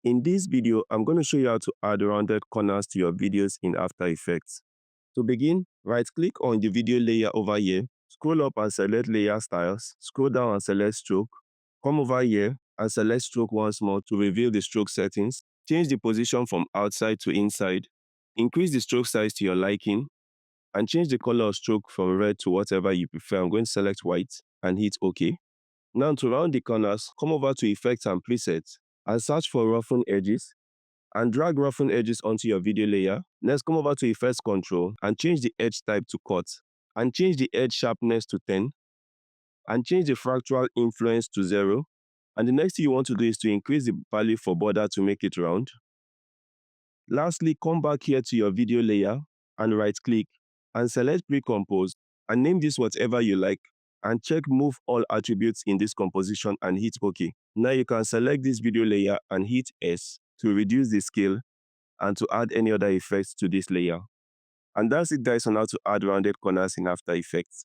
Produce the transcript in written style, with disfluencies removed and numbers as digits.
In this video, I'm going to show you how to add rounded corners to your videos in After Effects. To begin, right-click on the video layer over here, scroll up and select Layer Styles, scroll down and select Stroke, come over here and select Stroke once more to reveal the stroke settings, change the position from outside to inside, increase the stroke size to your liking, and change the color of stroke from red to whatever you prefer. I'm going to select white and hit OK. Now to round the corners, come over to Effects and Presets and search for Roughen Edges and drag Roughen Edges onto your video layer. Next, come over to Effects Control and change the edge type to Cut and change the edge sharpness to 10 and change the fractal influence to 0. And the next thing you want to do is to increase the value for border to make it round. Lastly, come back here to your video layer and right-click and select Pre-Compose and name this whatever you like and check Move All Attributes in this composition and hit OK. Now you can select this video layer and hit S to reduce the scale and to add any other effects to this layer. And that's it guys on how to add rounded corners in After Effects.